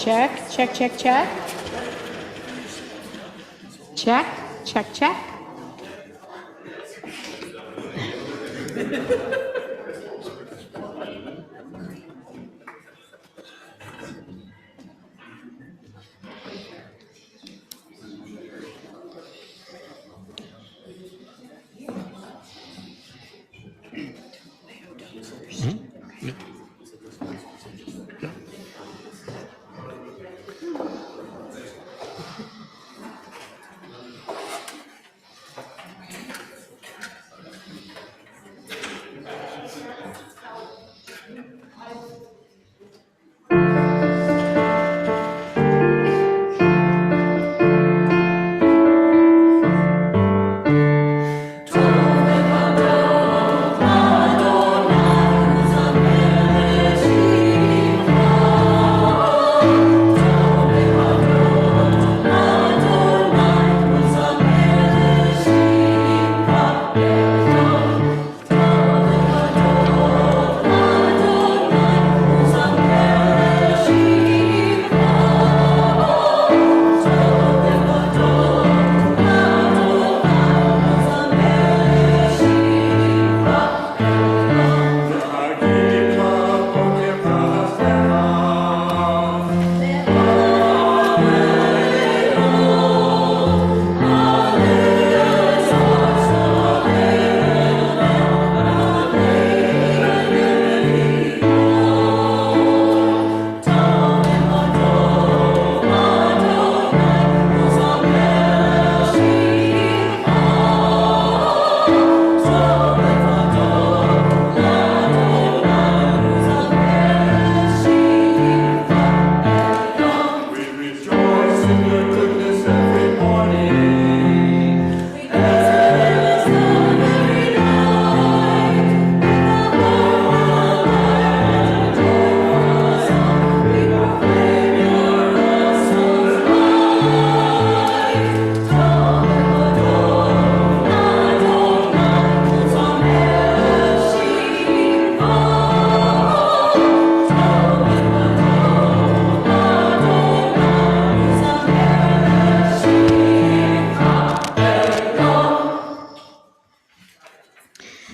check, check, check, check. Check, check, check.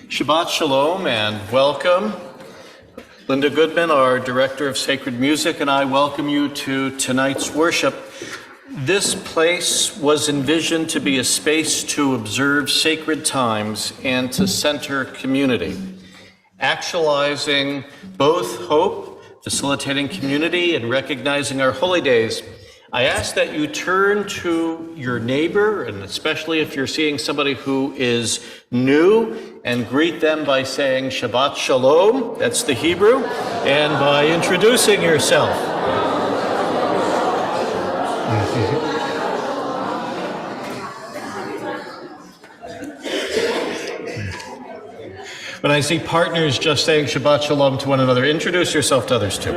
Shabbat Shalom and welcome. Linda Goodman, our Director of Sacred Music, and I welcome you to tonight's worship. This place was envisioned to be a space to observe sacred times and to center community, actualizing both hope, facilitating community, and recognizing our holy days. I ask that you turn to your neighbor, and especially if you're seeing somebody who is new, and greet them by saying Shabbat Shalom, that's the Hebrew, and by introducing yourself. When I see partners just saying Shabbat Shalom to one another, introduce yourself to others too.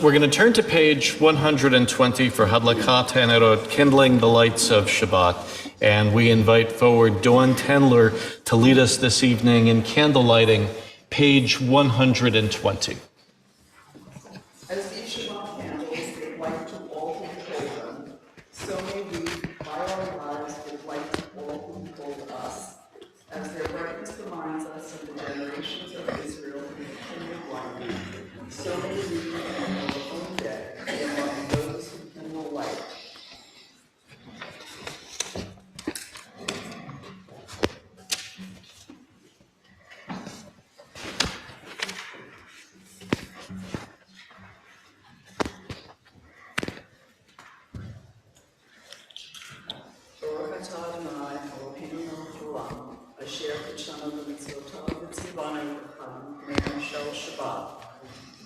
We're going to turn to page 120 for Hadlakat Hanerot, Kindling the Lights of Shabbat. And we invite forward Dawn Tendler to lead us this evening in candle lighting, page 120. As these Shabbat candles give light to all who behold them, so may we, by our lives, give light to all who behold us, as their brightness reminds us of the generations of Israel who continue light. So may we, in our own day, be among those who kindle light.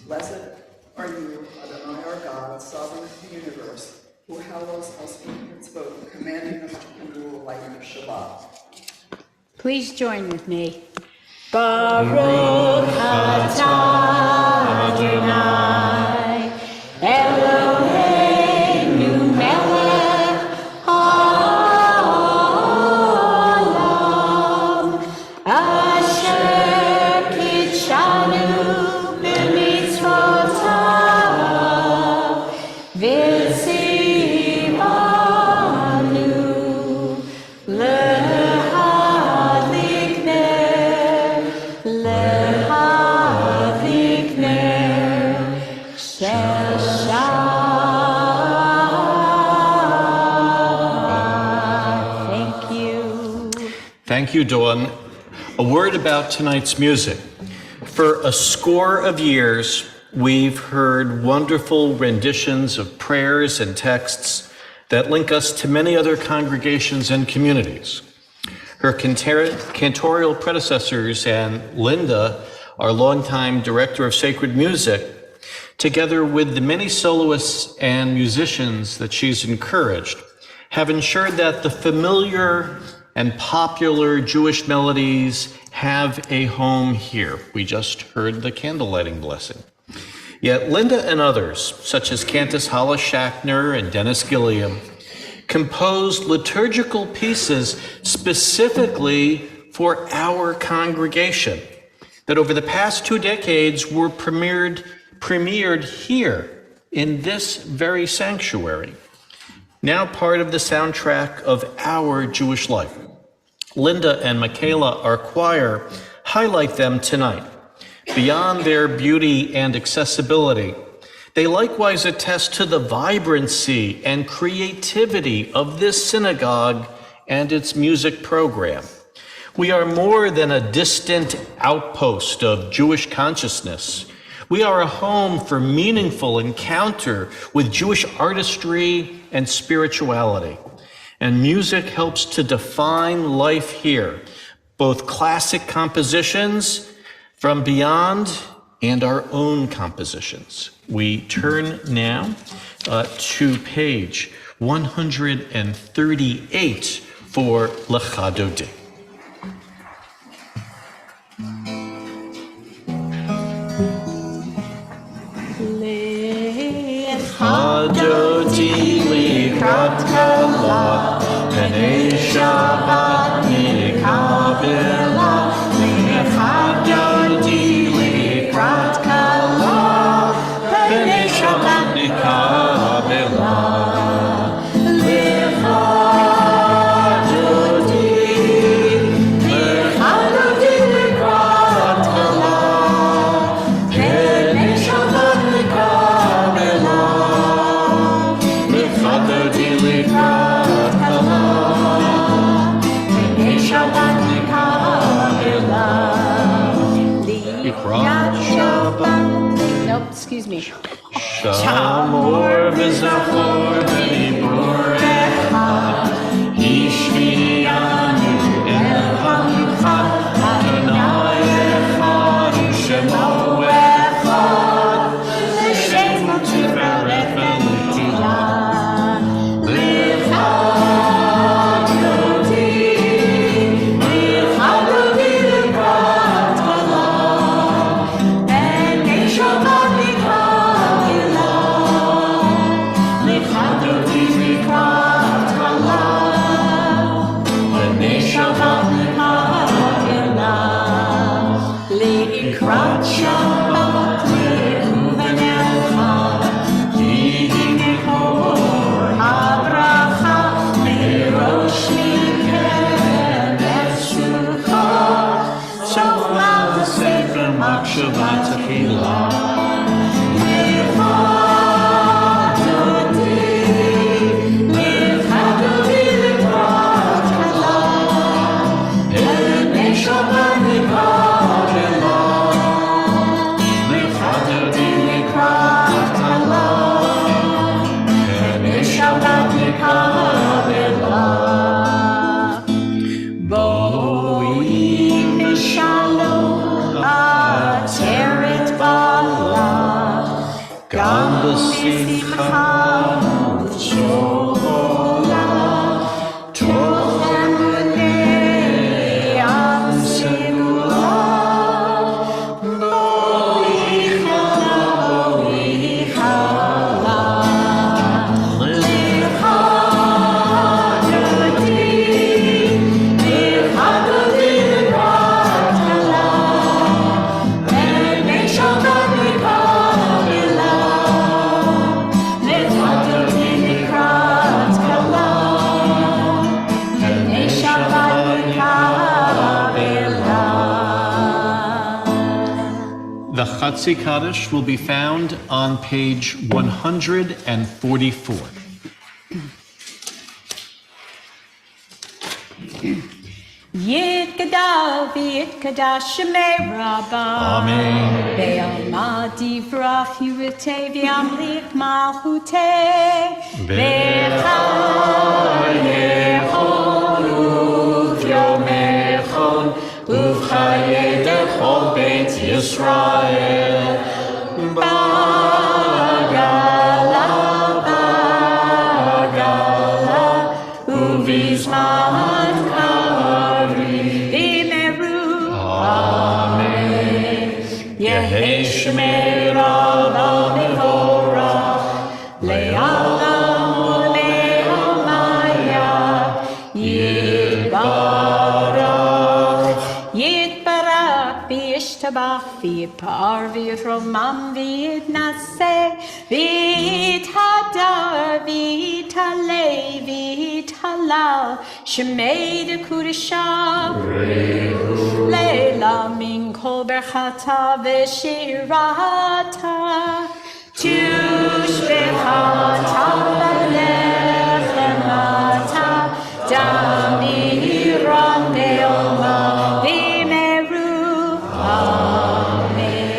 Blessed are you, Adonai our God, sovereign of the universe, who hallows us in mitzvot, commanding us to kindle the light of Shabbat. Please join with me. Baruch atah Adonai Eloheinu melech haolam asher kitshanu b'mitzvotav Thank you, Dawn. A word about tonight's music. For a score of years, we've heard wonderful renditions of prayers and texts that link us to many other congregations and communities. Her cantorial predecessors and Linda, our longtime director of sacred music, together with the many soloists and musicians that she's encouraged, have ensured that the familiar and popular Jewish melodies have a home here. We just heard the candle lighting blessing. Yet Linda and others, such as Cantus Hollis Shackner and Dennis Gilliam, composed liturgical pieces specifically for our congregation that over the past 2 decades were premiered here in this very sanctuary, now part of the soundtrack of our Jewish life. Linda and Michaela, our choir, highlight them tonight. Beyond their beauty and accessibility, they likewise attest to the vibrancy and creativity of this synagogue and its music program. We are more than a distant outpost of Jewish consciousness. We are a home for meaningful encounter with Jewish artistry and spirituality. And music helps to define life here, both classic compositions from beyond and our own compositions. We turn now to page 138 for Lecha Dodi. Dodi likrat kala, B'nei Shabbat nikabela. Lecha Dodi likrat kala, B'nei Shabbat nikabela. Lecha Dodi likrat kala, B'nei Shabbat nikabela. Nope, excuse me. Shamor v'zachor v'dibur echad, Hishmiyanu el hamichad, Adonai echad, Shemo echad, Shemo tifereth v'letzilah. Lecha Dodi likrat kala, B'nei Shabbat nikabela. Lecha Dodi likrat kala, B'nei Shabbat nikabela. Likrat Shabbat le'uven echad, Yihi mikor habracha, Merosh mikeres sukkot, Shofar v'sefer machshava tefillah. Lecha Dodi likrat kala, B'nei Shabbat nikabela. Lecha Dodi likrat kala, B'nei Shabbat nikabela. Bo'im b'shalom ateret bala, Gam b'simcha u'tzola, Tov emunei amsimula. Bo'ichala, bo'ichala. Lecha Dodi likrat kala, B'nei Shabbat nikabela. Lecha Dodi likrat kala, B'nei Shabbat nikabela. The Chatzi Kaddish will be found on page 144. Yit ויתקדש שמי רבה. אמן. בעלמא דברך יראה וימליך מלכותי. בחייכון וביומכון ובחיי כל בית ישראל. ובזמן קריב אמרו אמן. יהי שמירה למבורך לעולם ולעלמיה. יתברך וישתבח ויתפאר ויתרומם ויתנשא ויתהדר ויתעלה ויתהלל שמי דקודשה לילה מן כל ברכתה ושירתה תושבחתה בלחמתה דמירה נעלמה במהרו amen.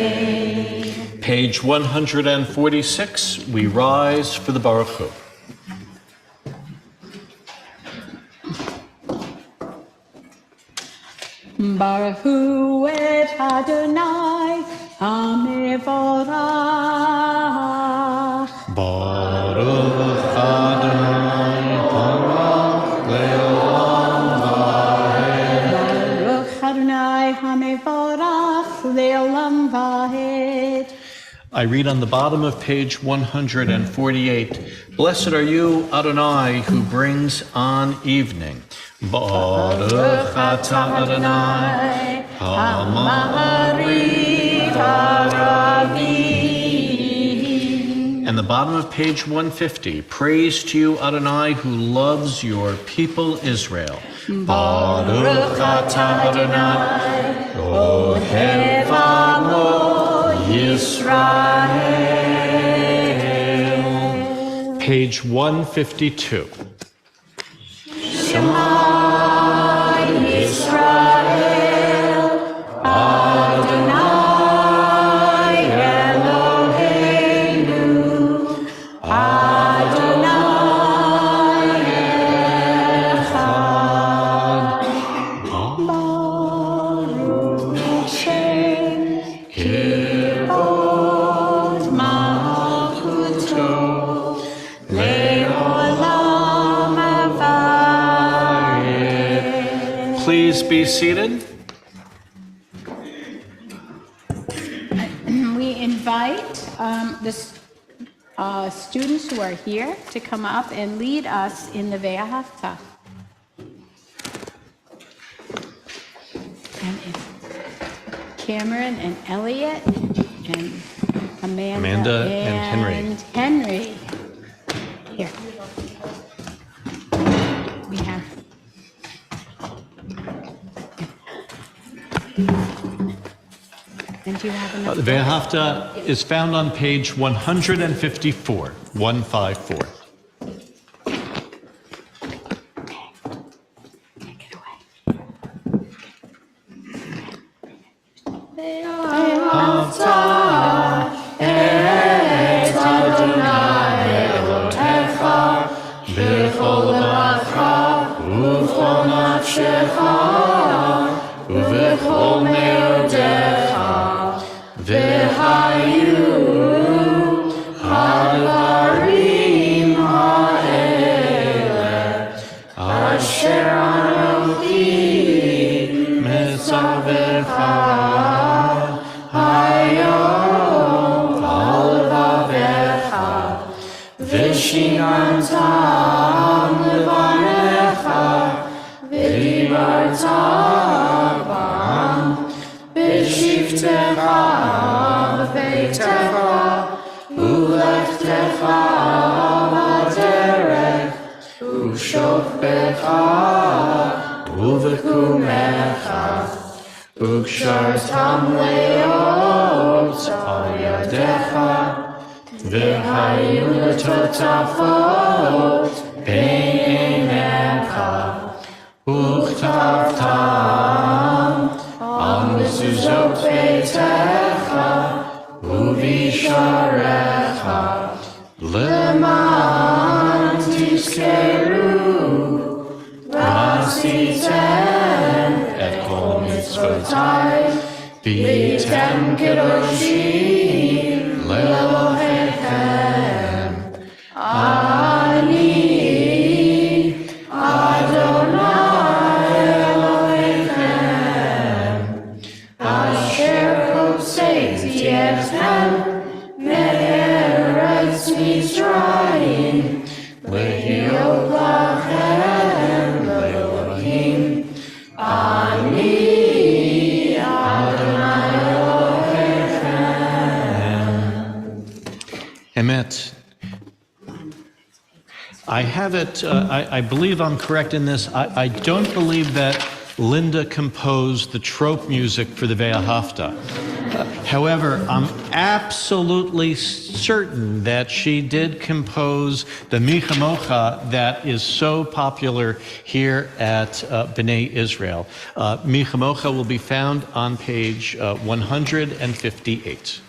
Page 146, we rise for the Baruch Hu. Baruch Hu et Adonai HaMevorach. Baruch Adonai Baruch Le'olam Vaed. Baruch Adonai HaMevorach Le'olam Vaed. I read on the bottom of page 148, Blessed are you, Adonai, who brings on evening. Baruch atah Adonai HaMa'ariv HaRavim. And the bottom of page 150, Praise to you, Adonai, who loves your people Israel. Baruch atah Adonai Ohev Amo Yisrael. Page 152. Shema Yisrael Adonai Eloheinu Adonai Echad Baruch Shem Kibod Malchuto Le'olam Avayed. Please be seated. We invite the students who are here to come up and lead us in the Ve'ahavta. And it's Cameron and Elliot and Amanda and Henry. Henry. Here. We have. And do you have enough? The Ve'ahavta is found on page 154, 154. Take it away. למען תזכרו ועשיתם את כל מצוותיי והייתם קדושים לאלוהיכם. אני אדוני אלוהיכם אשר הוצאתי אתכם מארץ מצרים להיות לכם לאלוהים. אני אדוני אלוהיכם. Emet. I have it, I believe I'm correct in this. I don't believe that Linda composed the trope music for the Ve'ahavta. However, I'm absolutely certain that she did compose the Mi Chamocha that is so popular here at B'nai Israel. Mi Chamocha will be found on page 158.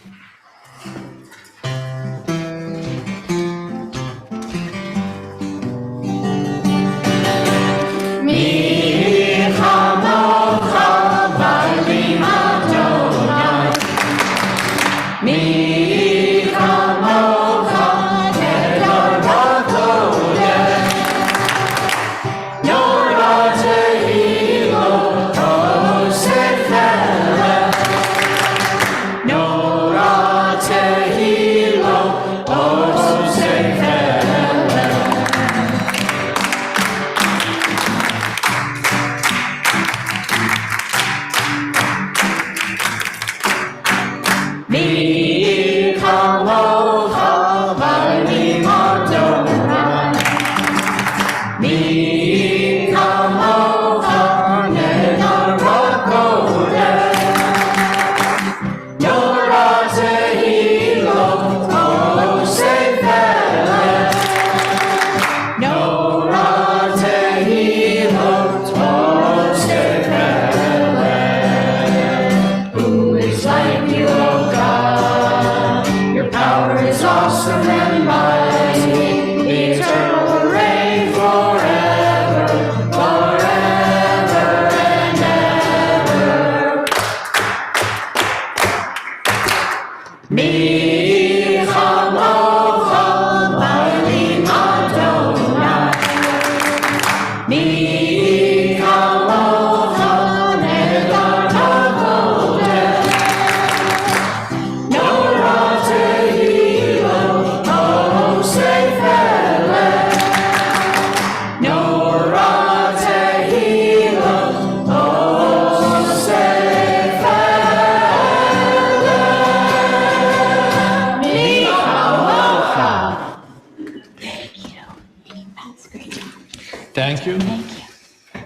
Thank you. Thank you.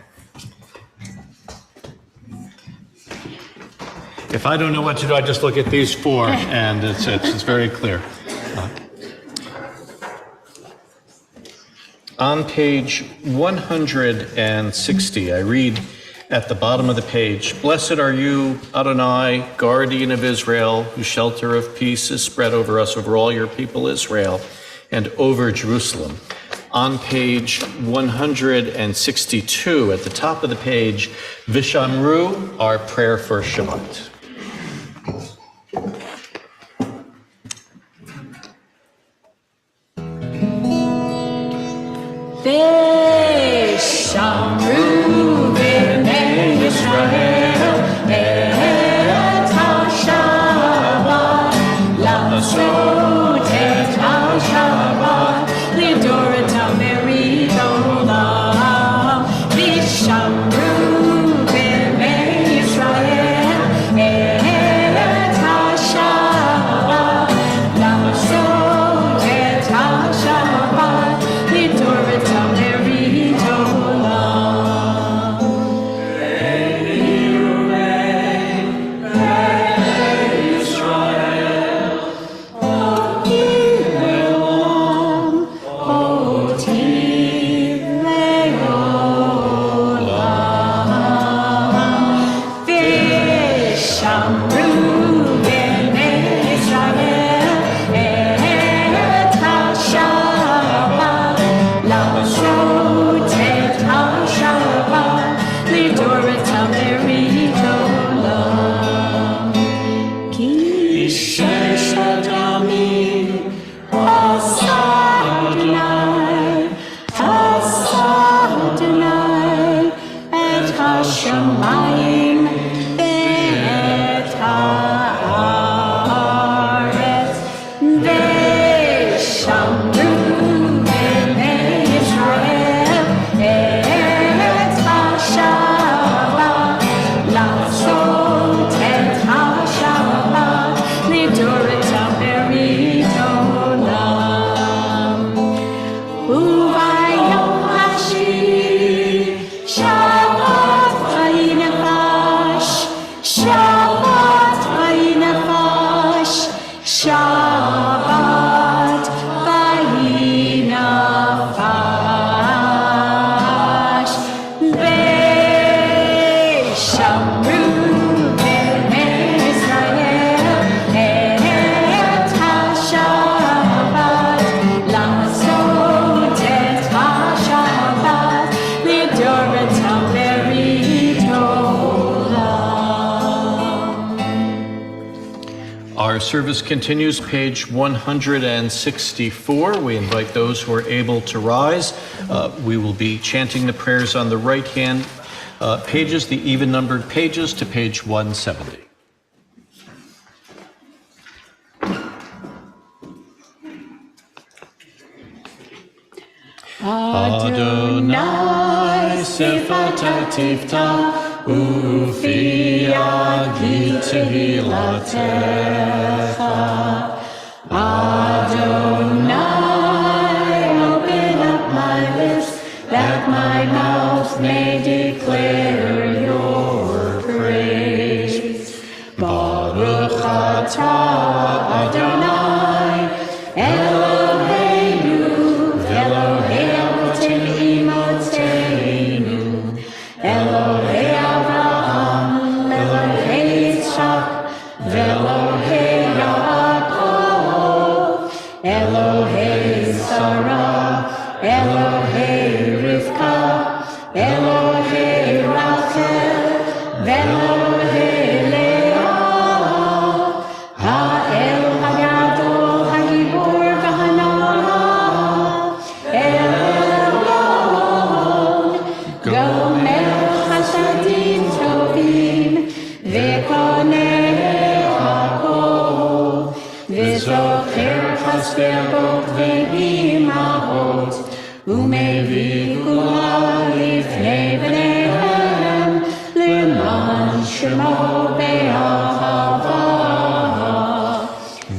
If I don't know what to do, I just look at these four, and it's very clear. On page 160, I read at the bottom of the page, "Blessed are you, Adonai, guardian of Israel, whose shelter of peace is spread over us, over all your people Israel, and over Jerusalem." On page 162, at the top of the page, Vishamru, our prayer for Shabbat. Vishamru b'nei Yisrael et ha-Shabbat לעשות את השבת לדור את המריד העולם. וישמרו בני ישראל השמיים ואת הארץ ושמרו בני ישראל את השבת לעשות את השבת לדור את הברית עולם וביום השביעי שבת וינפש שבת וינפש שבת וינפש ושמרו בני ישראל את השבת לעשות את השבת לדור את הברית עולם. Our service continues, page 164. We invite those who are able to rise. We will be chanting the prayers on the right-hand pages, the even-numbered pages, to page 170. Adonai sefata tifta ufi agi tehilatecha. Adonai, open up my lips, that my mouth may declare your praise. Baruch atah Adonai, Eloheinu, Elohei Avotei Imotzeinu, Elohei Avraham, Elohei Yitzchak, Elohei Yaakov, Elohei Sarah, Elohei Rivka, Elohei Rachel, Elohei Leah, Ha'el Hagadol Hagibor V'Hanah, Elyon, Gomer Chasadim Tovim, V'Konei Hakol, V'Zocher Chasverot V'Imahot, U'Mevii Gula Lifnei Bneihem, L'man Shemo Be'ahava,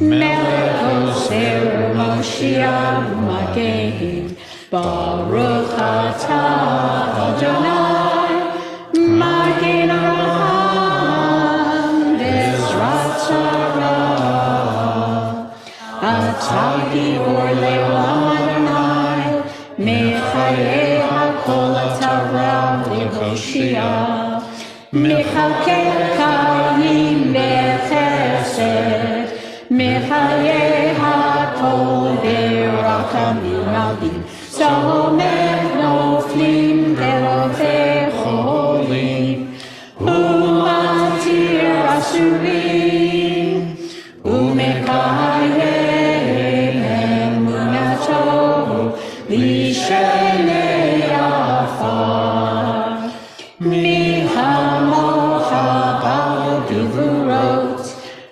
Melech Oser Moshiach Magen, Baruch atah Adonai, Magen Avraham, Bezrat Sarah, Atah Gibor Le'olam Adonai, Mechayei HaKol Atah Rav Yehoshia, Mechalkei Chaim B'Chesed, Mechayei HaKol B'Rachamim Rabim, Somech Noflim Ve'Rovei Cholim, U'Matir Asurim, U'Mekayem Emunato L'Shenei Afar, Mihamocha Ba'al Gevurot,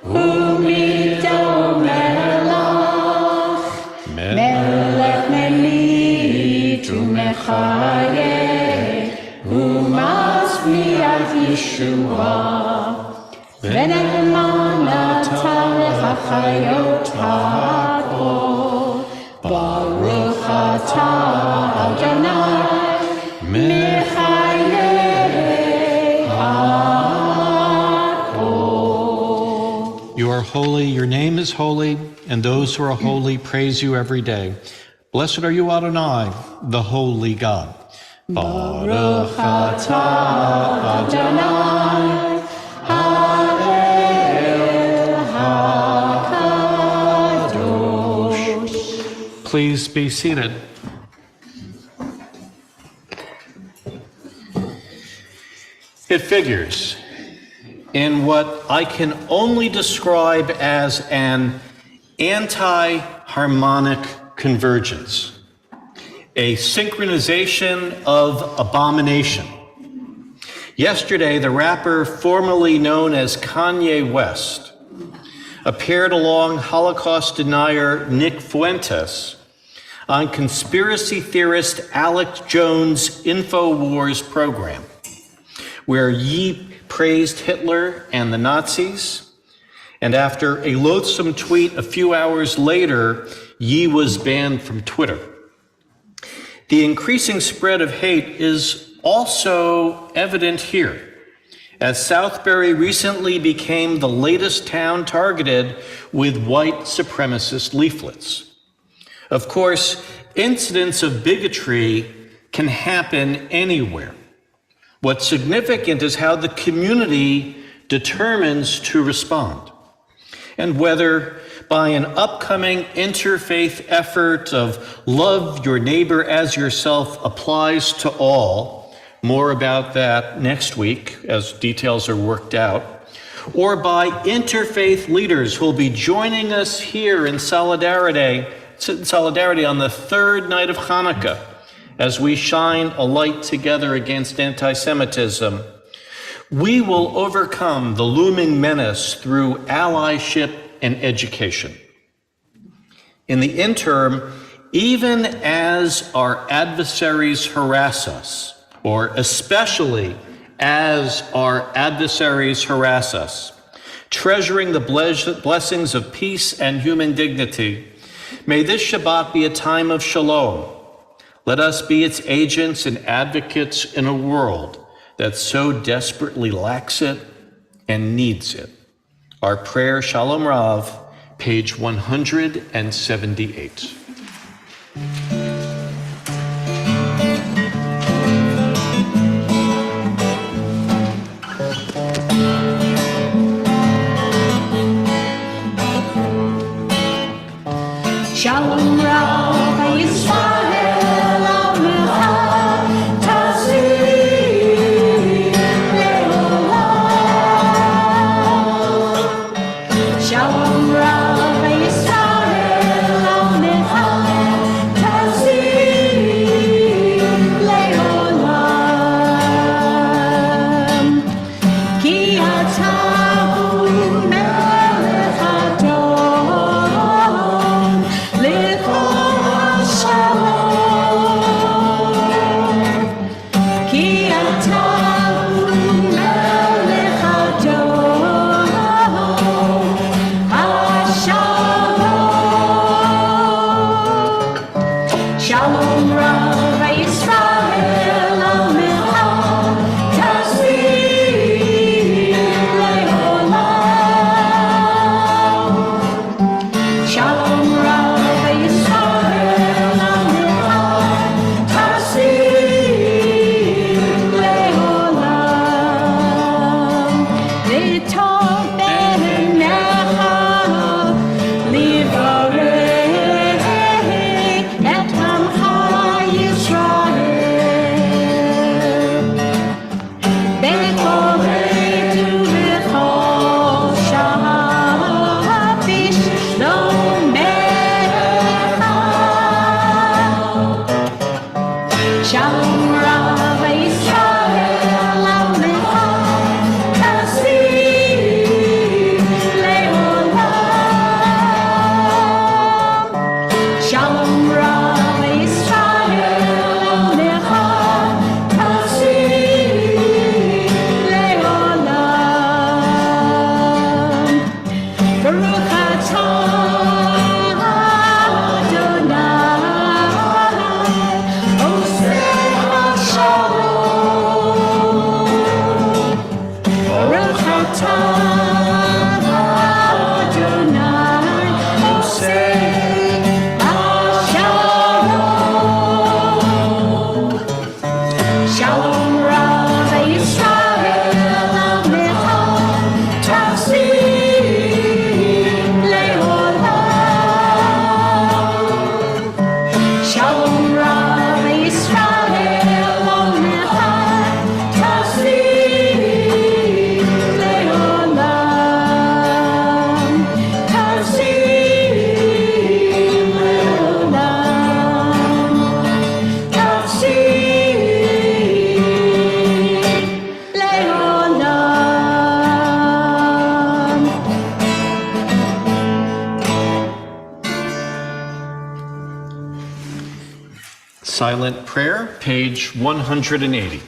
U'Midol Melach, Melech Melit U'Mechayeh, U'Masmiach Yeshua, V'Ne'eman Atah L'Chayot HaKol, Baruch atah Adonai, Mechayei HaKol. You are holy, your name is holy, and those who are holy praise you every day. Blessed are you, Adonai, the holy God. Baruch atah Adonai, Hallel Please be seated. It figures in what I can only describe as an anti-harmonic convergence, a synchronization of abomination. Yesterday, the rapper formerly known as Kanye West appeared along Holocaust denier Nick Fuentes on conspiracy theorist Alex Jones' InfoWars program, where Ye praised Hitler and the Nazis, and after a loathsome tweet a few hours later, Ye was banned from Twitter. The increasing spread of hate is also evident here, as Southbury recently became the latest town targeted with white supremacist leaflets. Of course, incidents of bigotry can happen anywhere. What's significant is how the community determines to respond, and whether by an upcoming interfaith effort of love your neighbor as yourself applies to all. More about that next week as details are worked out. Or by interfaith leaders who will be joining us here in solidarity on the third night of Hanukkah as we shine a light together against anti-Semitism. We will overcome the looming menace through allyship and education. In the interim, even as our adversaries harass us, or especially as our adversaries harass us, treasuring the blessings of peace and human dignity, may this Shabbat be a time of shalom. Let us be its agents and advocates in a world that so desperately lacks it and needs it. Our prayer, Shalom Rav, page 178. Shalom Rav Yisrael Amecha Tazir Leolam. Shalom Rav Yisrael Amecha Tazir Leolam. Ki atahu melech hador. Live Silent Prayer, page 180.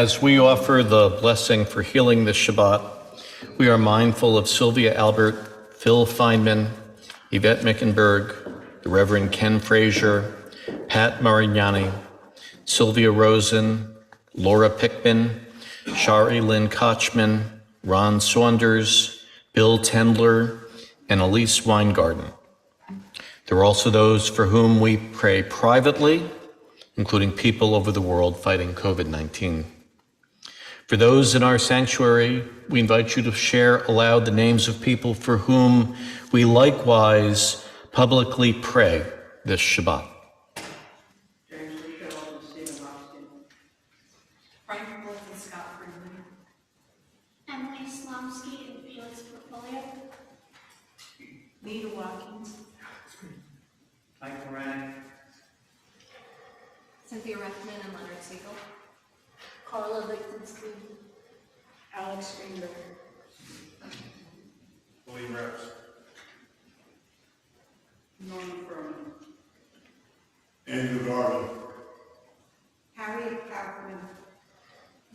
As we offer the blessing for healing this Shabbat, we are mindful of Sylvia Albert, Phil Feynman, Yvette Mickenberg, the Reverend Ken Frazier, Pat Marignani, Sylvia Rosen, Laura Pickman, Shari Lynn Kochman, Ron Saunders, Bill Tendler, and Elise Weingarten. There are also those for whom we pray privately, including people over the world fighting COVID-19. For those in our sanctuary, we invite you to share aloud the names of people for whom we likewise publicly pray this Shabbat. James Michelle and Stephen Austin. Frank Wolf and Scott Freeman. Emily Slomsky and Felix Portfolio. Nita Watkins. Mike Moran. Cynthia Rethman and Leonard Siegel. Carla Lichtenstein. Alex Greenberg. William Rose. Andrew Garland. Harriet Kaufman.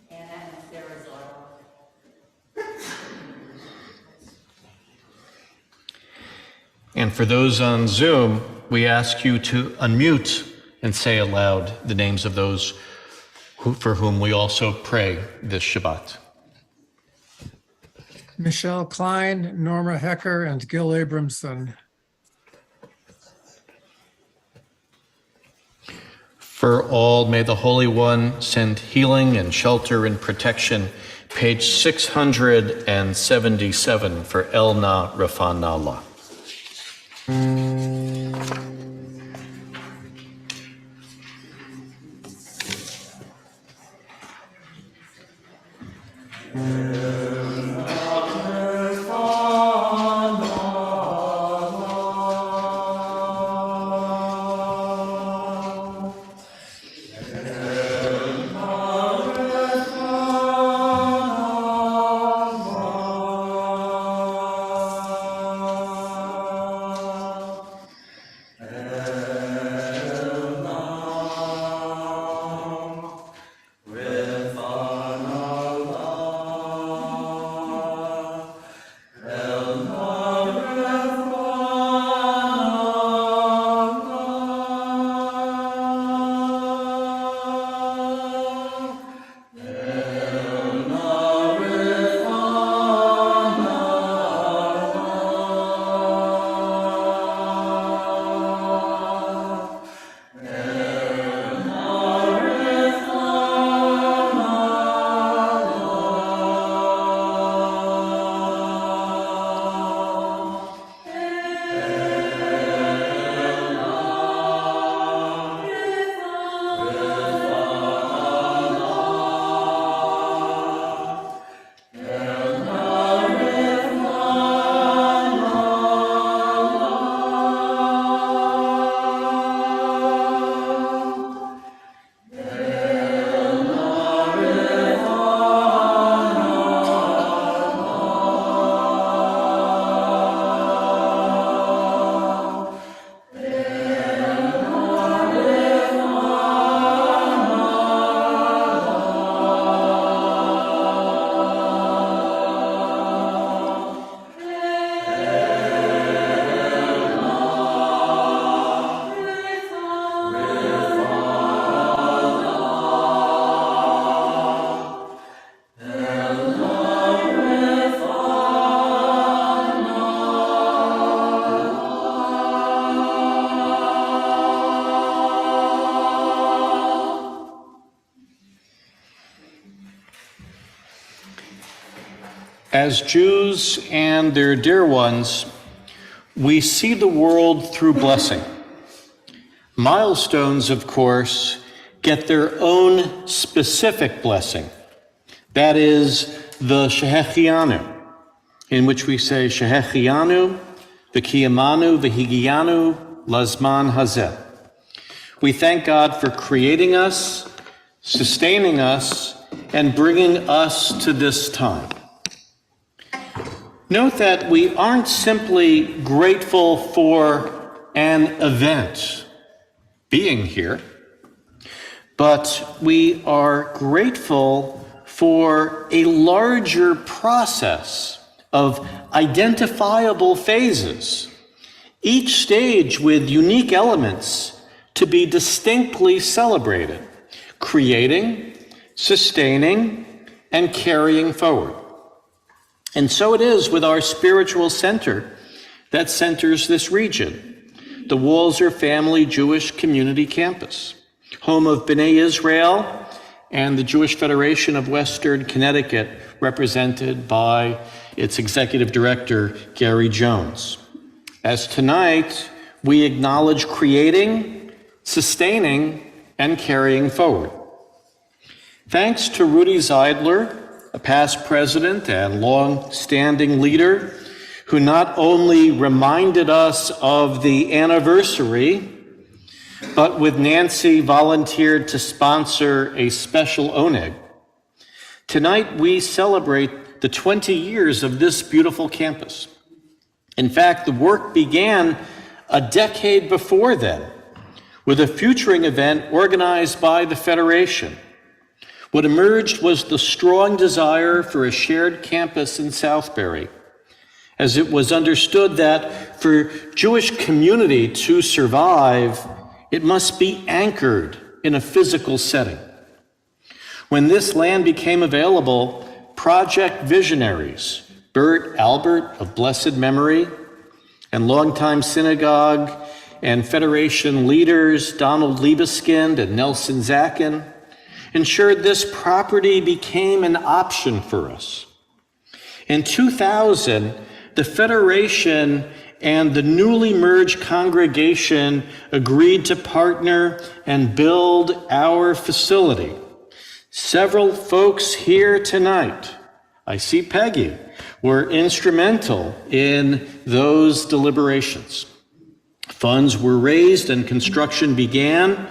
Anna Sarasota. And for those on Zoom, we ask you to unmute and say aloud the names of those for whom we also pray this Shabbat. Michelle Klein, Norma Hecker, and Gil Abramson. For all, may the Holy One send healing and shelter and protection. Page 677 for Elna Rafanallah. As Jews and their dear ones, we see the world through blessing. Milestones, of course, get their own specific blessing. That is the Shehechianu, in which we say Shehechianu, V'kiyamanu, V'higianu, Lazman Hazeh. We thank God for creating us, sustaining us, and bringing us to this time. Note that we aren't simply grateful for an event, being here, but we are grateful for a larger process of identifiable phases, each stage with unique elements to be distinctly celebrated, creating, sustaining, and carrying forward. And so it is with our spiritual center that centers this region, the Walser Family Jewish Community Campus, home of B'nai Israel and the Jewish Federation of Western Connecticut, represented by its executive director, Gary Jones. As tonight, we acknowledge creating, sustaining, and carrying forward. Thanks to Rudy Zeidler, a past president and long-standing leader, who not only reminded us of the anniversary, but with Nancy volunteered to sponsor a special oneg. Tonight, we celebrate the 20 years of this beautiful campus. In fact, the work began a decade before then, with a futuring event organized by the Federation. What emerged was the strong desire for a shared campus in Southbury, as it was understood that for Jewish community to survive, it must be anchored in a physical setting. When this land became available, project visionaries, Bert Albert of blessed memory, and longtime synagogue and Federation leaders Donald Liebeskind and Nelson Zakin ensured this property became an option for us. In 2000, the Federation and the newly merged congregation agreed to partner and build our facility. Several folks here tonight, I see Peggy, were instrumental in those deliberations. Funds were raised and construction began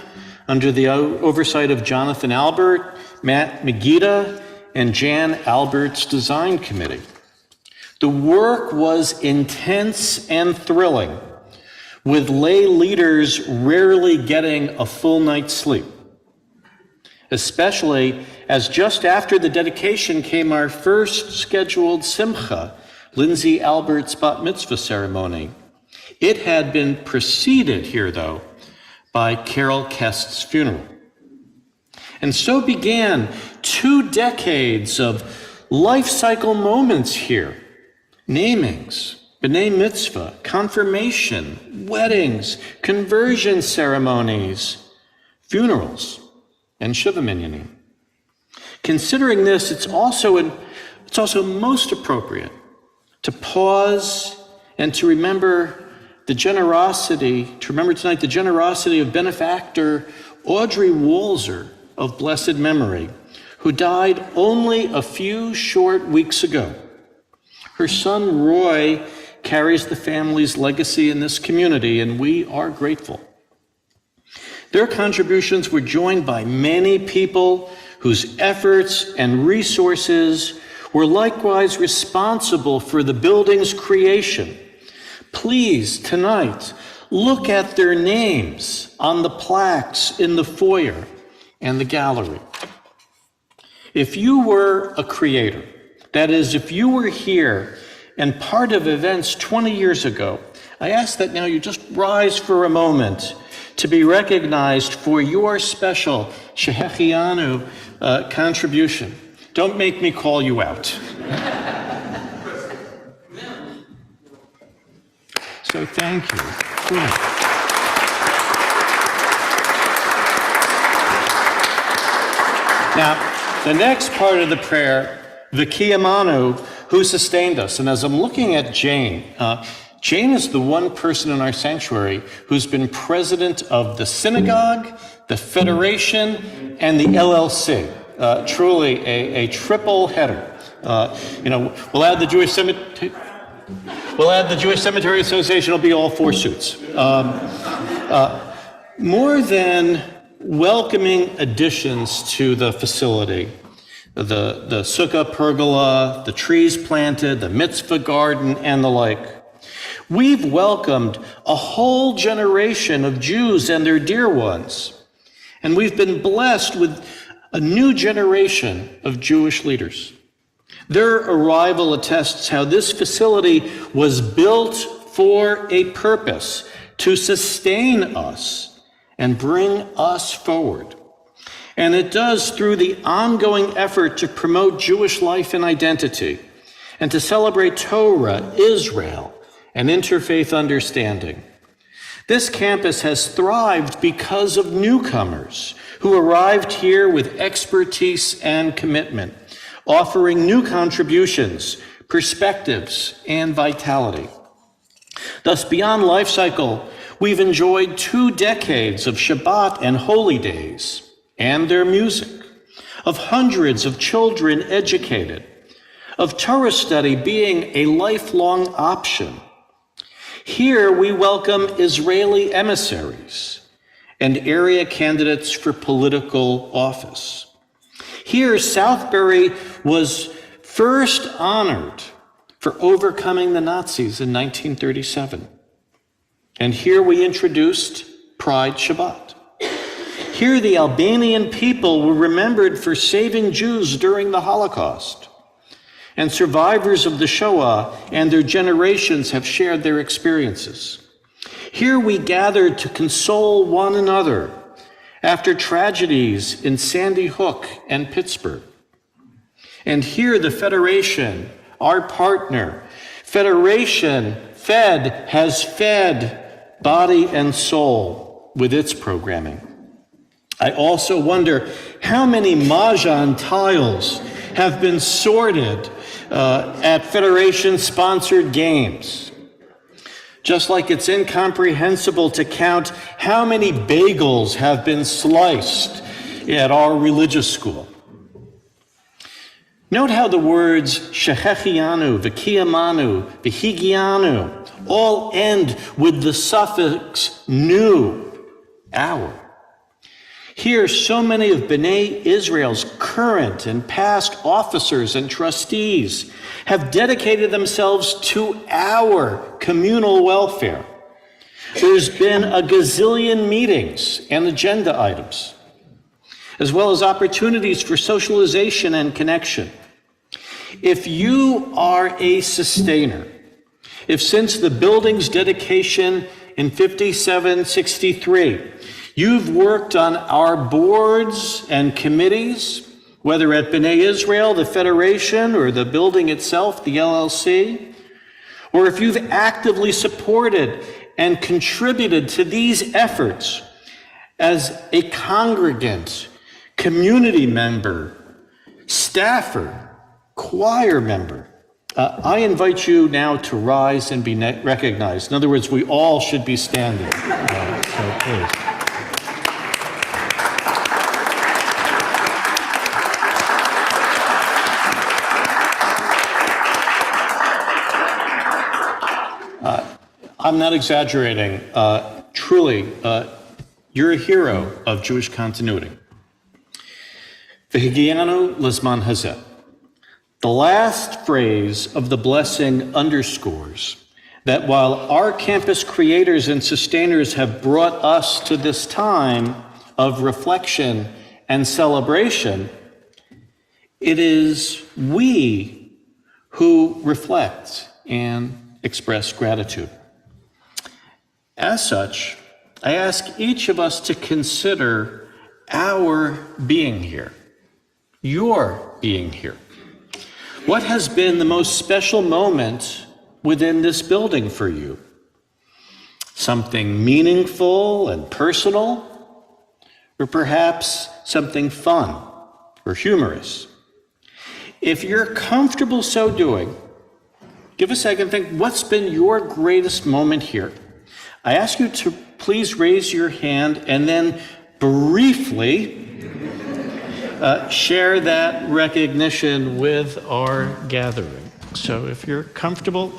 under the oversight of Jonathan Albert, Matt Megida, and Jan Albert's design committee. The work was intense and thrilling, with lay leaders rarely getting a full night's sleep, especially as just after the dedication came our first scheduled simcha, Lindsay Albert's bat mitzvah ceremony. It had been preceded here, though, by Carol Kest's funeral. And so began 2 decades of life cycle moments here. Namings, b'nai mitzvah, confirmation, weddings, conversion ceremonies, funerals, and shiva minyanim. Considering this, it's also most appropriate to pause and to remember tonight the generosity of benefactor Audrey Walzer of blessed memory, who died only a few short weeks ago. Her son Roy carries the family's legacy in this community, and we are grateful. Their contributions were joined by many people whose efforts and resources were likewise responsible for the building's creation. Please, tonight, look at their names on the plaques in the foyer and the gallery. If you were a creator, that is, if you were here and part of events 20 years ago, I ask that now you just rise for a moment to be recognized for your special Shehechianu contribution. Don't make me call you out. So thank you. Now, the next part of the prayer, V'kiyamanu, who sustained us. And as I'm looking at Jane, Jane is the one person in our sanctuary who's been president of the synagogue, the Federation, and the LLC. Truly a triple header. We'll add the Jewish Cemetery Association. It'll be all 4 suits. More than welcoming additions to the facility, the sukkah pergola, the trees planted, the mitzvah garden, and the like, we've welcomed a whole generation of Jews and their dear ones. And we've been blessed with a new generation of Jewish leaders. Their arrival attests how this facility was built for a purpose to sustain us and bring us forward. And it does through the ongoing effort to promote Jewish life and identity and to celebrate Torah, Israel, and interfaith understanding. This campus has thrived because of newcomers who arrived here with expertise and commitment, offering new contributions, perspectives, and vitality. Thus, beyond life cycle, we've enjoyed 2 decades of Shabbat and holy days and their music, of hundreds of children educated, of Torah study being a lifelong option. Here we welcome Israeli emissaries and area candidates for political office. Here, Southbury was first honored for overcoming the Nazis in 1937. And here we introduced Pride Shabbat. Here, the Albanian people were remembered for saving Jews during the Holocaust. And survivors of the Shoah and their generations have shared their experiences. Here we gathered to console one another after tragedies in Sandy Hook and Pittsburgh. And here the Federation, our partner, Federation Fed, has fed body and soul with its programming. I also wonder how many Mahjong tiles have been sorted at Federation-sponsored games. Just like it's incomprehensible to count how many bagels have been sliced at our religious school. Note how the words Shechechianu, V'kiyamanu, V'higianu all end with the suffix nu, our. Here, so many of B'nai Israel's current and past officers and trustees have dedicated themselves to our communal welfare. There's been a gazillion meetings and agenda items, as well as opportunities for socialization and connection. If you are a sustainer, if since the building's dedication in 5763, you've worked on our boards and committees, whether at B'nai Israel, the Federation, or the building itself, the LLC, or if you've actively supported and contributed to these efforts as a congregant, community member, staffer, choir member, I invite you now to rise and be recognized. In other words, we all should be standing. So please. I'm not exaggerating. Truly, you're a hero of Jewish continuity. V'higianu l'zman hazeh. The last phrase of the blessing underscores that while our campus creators and sustainers have brought us to this time of reflection and celebration, it is we who reflect and express gratitude. As such, I ask each of us to consider our being here, your being here. What has been the most special moment within this building for you? Something meaningful and personal, or perhaps something fun or humorous? If you're comfortable so doing, give a second, think, what's been your greatest moment here? I ask you to please raise your hand and then briefly share that recognition with our gathering. So if you're comfortable,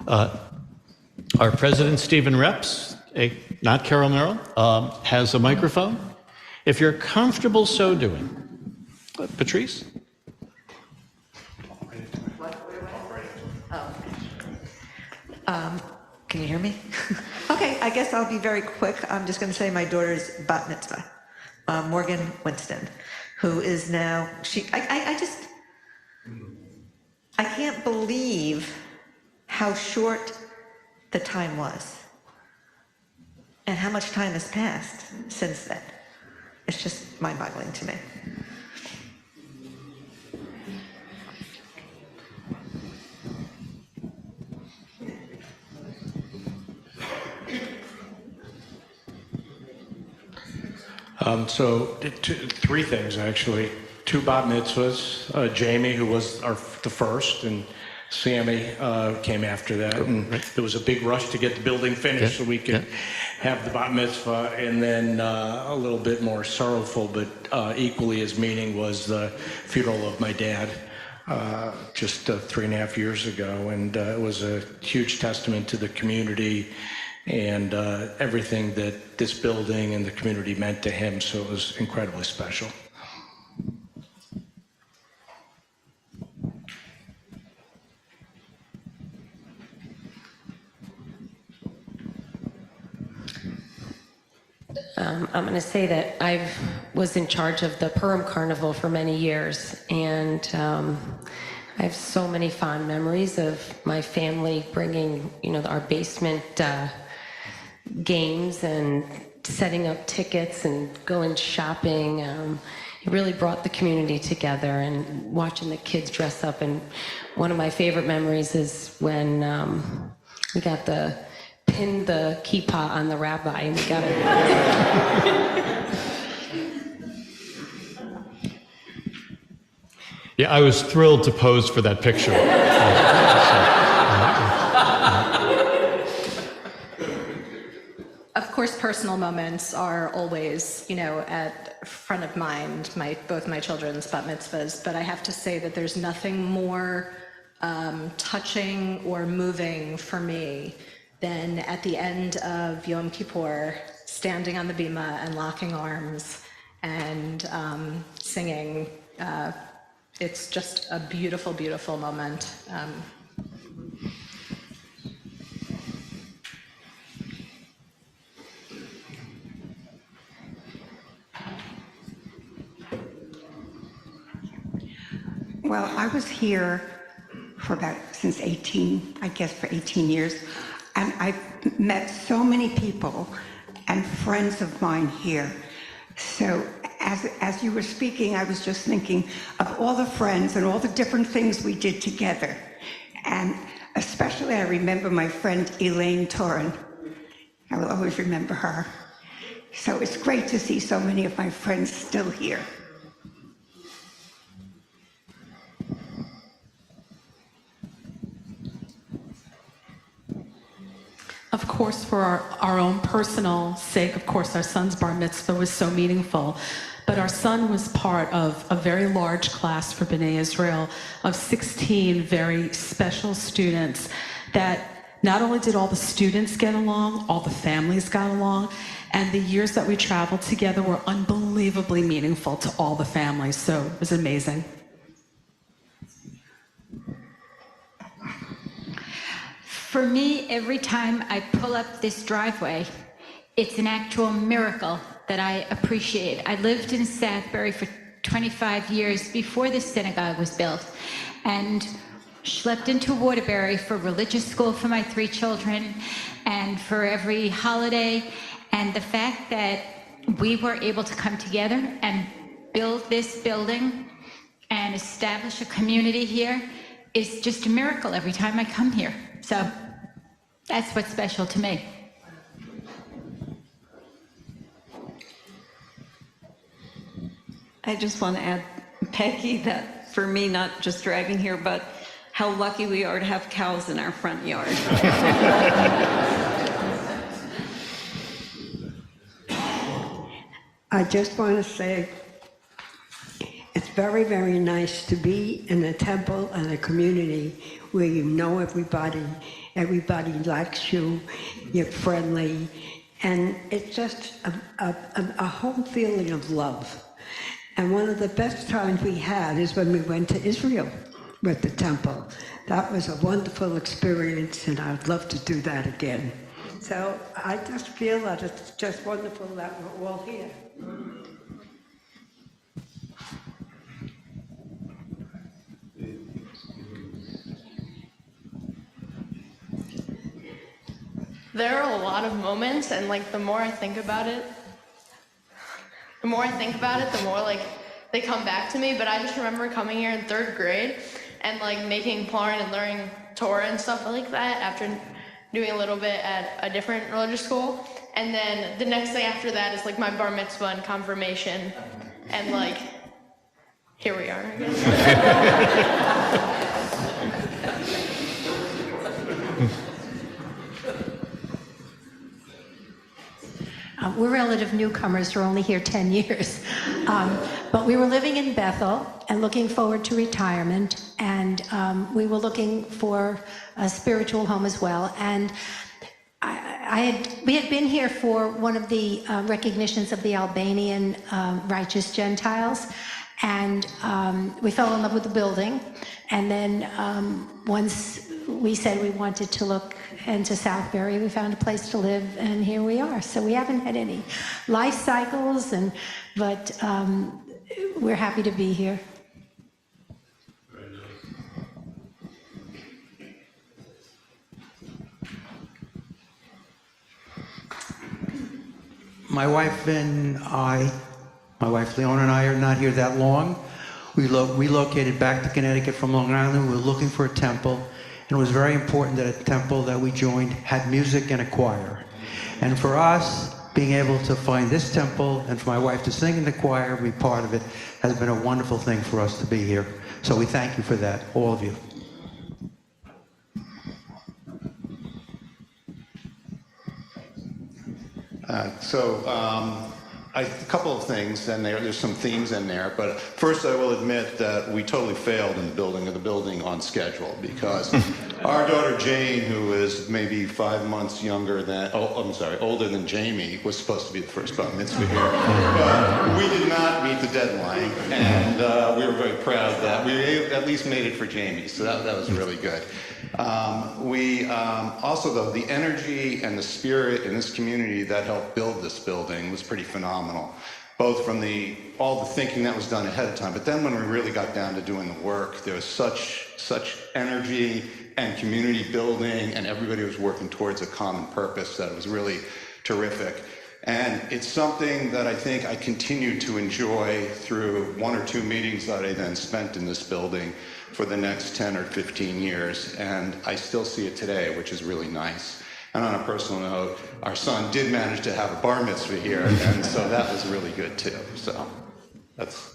our president, Stephen Reps, not Carol Merrill, has a microphone. If you're comfortable so doing. Patrice? Can you hear me? Okay, I guess I'll be very quick. I'm just going to say my daughter's bat mitzvah, Morgan Winston, who is now, I can't believe how short the time was and how much time has passed since then. It's just mind-boggling to me. Three things actually. 2 bat mitzvahs. Jamie, who was the first, and Sammy came after that. And there was a big rush to get the building finished so we could have the bat mitzvah. And then a little bit more sorrowful, but equally as meaning, was the funeral of my dad just 3.5 years ago. And it was a huge testament to the community and everything that this building and the community meant to him, so it was incredibly special. I'm going to say that I was in charge of the Purim Carnival for many years, and I have so many fond memories of my family bringing, our basement games and setting up tickets and going shopping. It really brought the community together, and watching the kids dress up. And one of my favorite memories is when we got pinned the kippah on the rabbi, and we got it. Yeah, I was thrilled to pose for that picture. Of course, personal moments are always, at front of mind, both my children's bat mitzvahs, but I have to say that there's nothing more touching or moving for me than at the end of Yom Kippur, standing on the bima and locking arms and singing. It's just a beautiful, beautiful moment. Well, I was here for since 18, I guess for 18 years, and I've met so many people and friends of mine here. So as you were speaking, I was just thinking of all the friends and all the different things we did together. And especially I remember my friend Elaine Torin. I will always remember her. So it's great to see so many of my friends still here. Of course, for our own personal sake, of course, our son's bar mitzvah was so meaningful. But our son was part of a very large class for B'nai Israel of 16 very special students that not only did all the students get along, all the families got along, and the years that we traveled together were unbelievably meaningful to all the families. So it was amazing. For me, every time I pull up this driveway, it's an actual miracle that I appreciate. I lived in Southbury for 25 years before the synagogue was built, and schlepped into Waterbury for religious school for my 3 children and for every holiday. And the fact that we were able to come together and build this building and establish a community here is just a miracle every time I come here. So that's what's special to me. I just want to add, Peggy, that for me, not just driving here, but how lucky we are to have cows in our front yard. I just want to say it's very, very nice to be in a temple and a community where you know everybody, everybody likes you, you're friendly, and it's just a whole feeling of love. And one of the best times we had is when we went to Israel with the temple. That was a wonderful experience, and I'd love to do that again. So I just feel that it's just wonderful that we're all here. There are a lot of moments, and the more I think about it, the more they come back to me. But I just remember coming here in 3rd grade and making porn and learning Torah and stuff like that after doing a little bit at a different religious school. And then the next thing after that is my bar mitzvah and confirmation, and here we are, I guess. We're relative newcomers. We're only here 10 years. But we were living in Bethel and looking forward to retirement. And we were looking for a spiritual home as well. And we had been here for one of the recognitions of the Albanian Righteous Gentiles. And we fell in love with the building. And then once we said we wanted to look into Southbury. We found a place to live, and here we are. So we haven't had any life cycles, but we're happy to be here. My wife Leona and I are not here that long. We relocated back to Connecticut from Long Island. We were looking for a temple, and it was very important that a temple that we joined had music and a choir. And for us, being able to find this temple and for my wife to sing in the choir, be part of it, has been a wonderful thing for us to be here. So we thank you for that, all of you. A couple of things, and there's some themes in there, but first I will admit that we totally failed in building the building on schedule, because our daughter Jane, who is maybe 5 months older than Jamie, was supposed to be the first bat mitzvah here. But we did not meet the deadline, and we were very proud that we at least made it for Jamie, so that was really good. Also, though, the energy and the spirit in this community that helped build this building was pretty phenomenal, both from all the thinking that was done ahead of time, but then when we really got down to doing the work, there was such energy and community building, and everybody was working towards a common purpose that was really terrific. And it's something that I think I continued to enjoy through 1 or 2 meetings that I then spent in this building for the next 10 or 15 years, and I still see it today, which is really nice. And on a personal note, our son did manage to have a bar mitzvah here, and so that was really good too. So that's...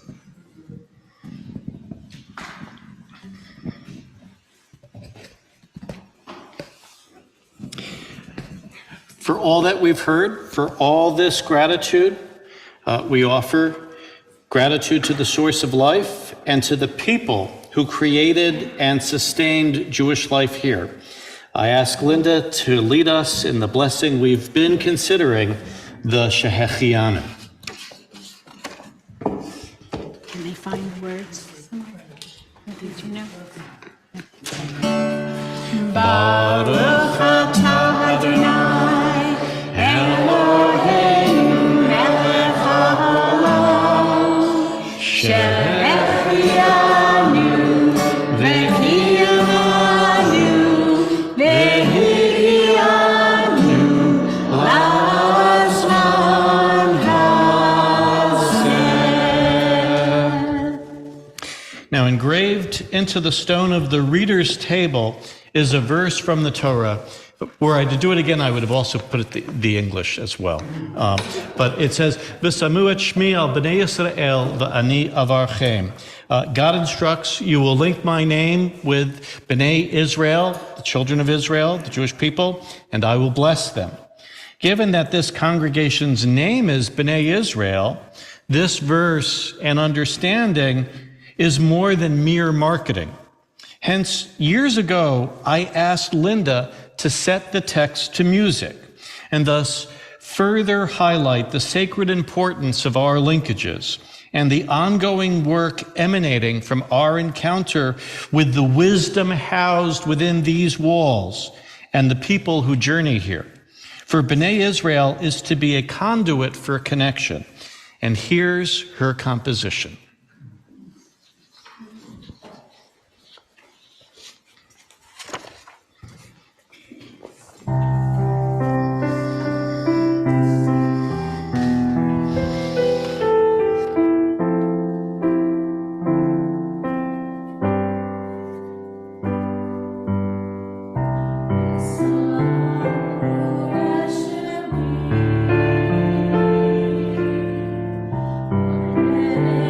For all that we've heard, for all this gratitude, we offer gratitude to the source of life and to the people who created and sustained Jewish life here. I ask Linda to lead us in the blessing we've been considering, the Shehechianu. Can they find words? Did you know? Baruch atah Adonai, Eloheinu melech haolam, Shehechianu v'kiyamanu v'higyanu la'azman hazeh. Now, engraved into the stone of the reader's table is a verse from the Torah. Were I to do it again, I would have also put it the English as well. But it says, "V'samu et shmi al b'nei Yisrael v'ani avarchem." God instructs, you will link my name with B'nai Israel, the children of Israel, the Jewish people, and I will bless them. Given that this congregation's name is B'nai Israel, this verse and understanding is more than mere marketing. Hence, years ago, I asked Linda to set the text to music and thus further highlight the sacred importance of our linkages and the ongoing work emanating from our encounter with the wisdom housed within these walls and the people who journey here. For B'nai Israel is to be a conduit for connection. And here's her composition.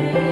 B'nai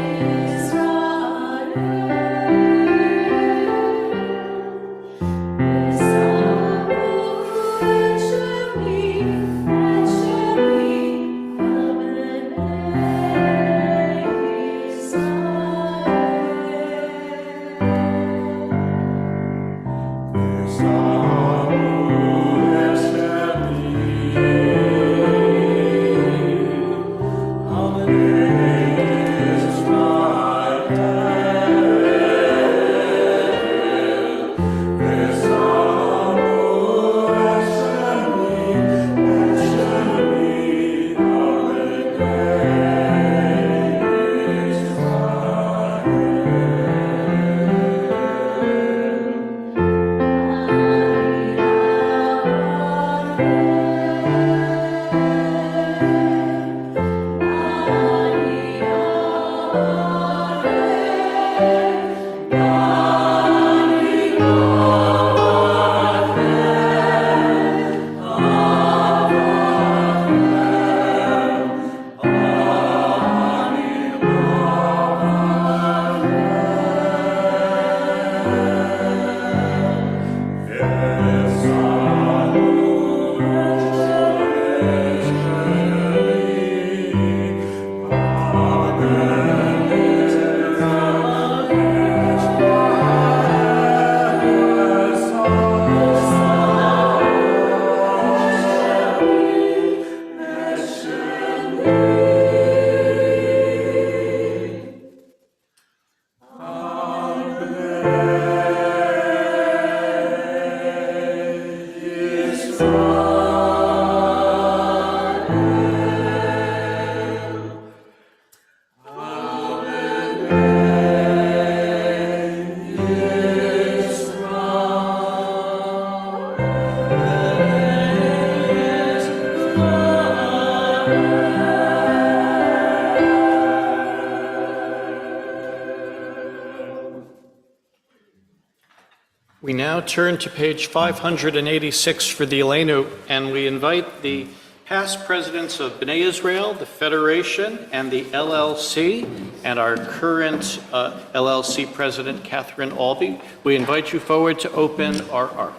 We now turn to page 586 for the Aleinu, and we invite the past presidents of B'nai Israel, the Federation, and the LLC, and our current LLC president, Catherine Albee. We invite you forward to open our ark.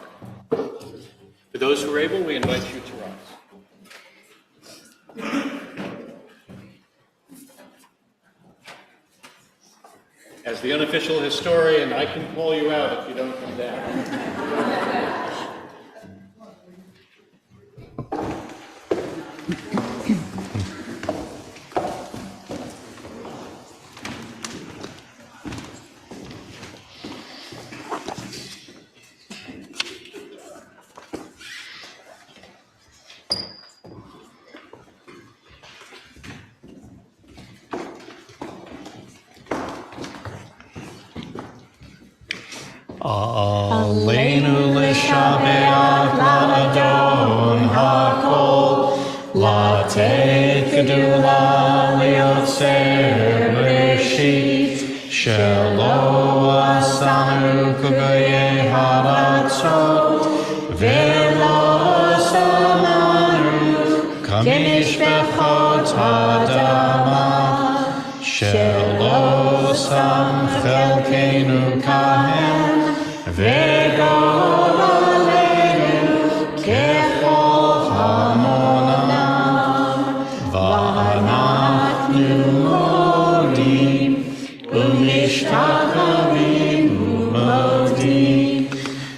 For those who are able, we invite you to rise. As the unofficial historian, I can call you out if you don't come down. Aleinu l'shabeach la'adon ha'kol, la'tei kedula li'otzer b'reshit, shelo asanu k'goyei ha'aratzot, ve'lo asamanu k'mishpechot ha'adama, shelo sam chelkeinu kahem, וגול עלינו ככל המונם, ואנחנו מודים ומשתחווים ומודים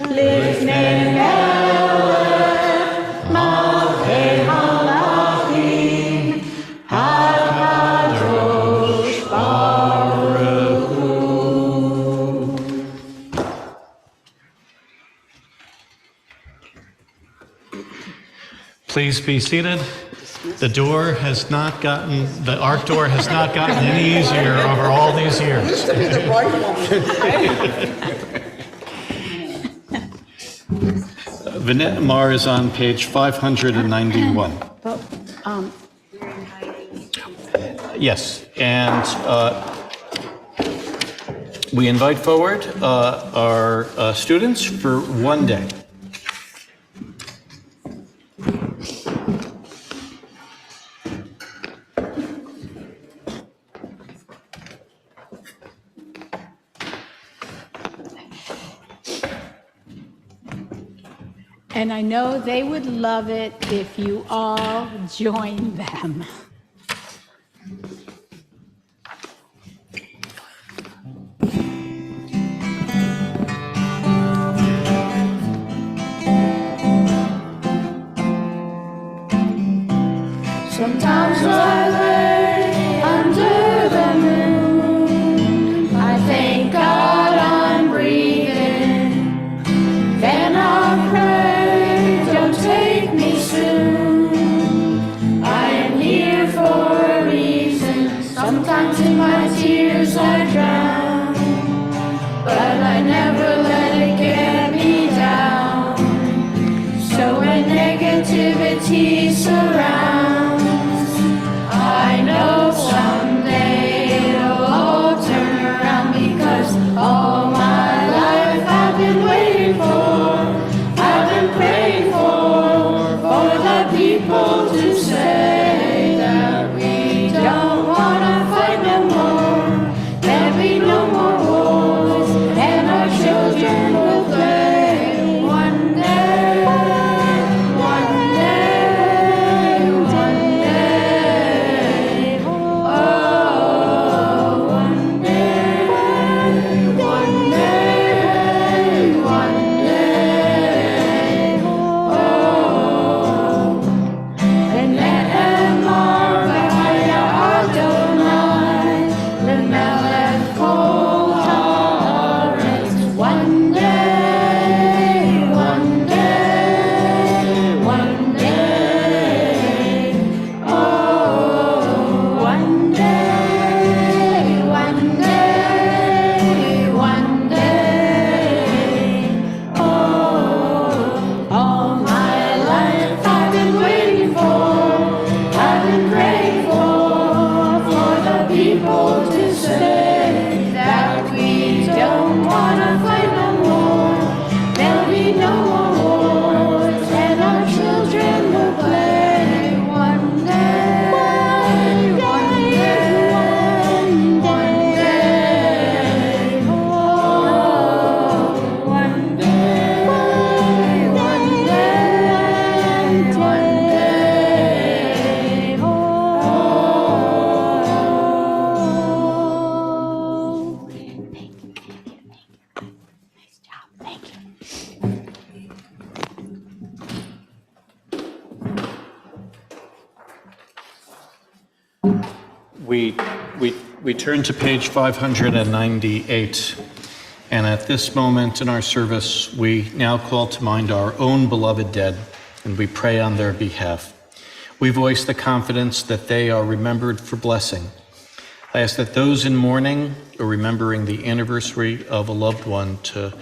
לפני מלך מלכי המלכים הקדוש ברוך הוא. Please be seated. The ark door has not gotten any easier over all these years. Vinette Mar is on page 591. Yes, and we invite forward our students for one day. And I know they would love it if you all join them. Sometimes I lay under the moon, I thank God I'm breathing, then I pray, don't take me soon, I am here for a reason, sometimes in my tears I drown, but I never let it get me down, so when negativity surrounds, I We turn to page 598, and at this moment in our service, we now call to mind our own beloved dead, and we pray on their behalf. We voice the confidence that they are remembered for blessing. I ask that those in mourning or remembering the anniversary of a loved one to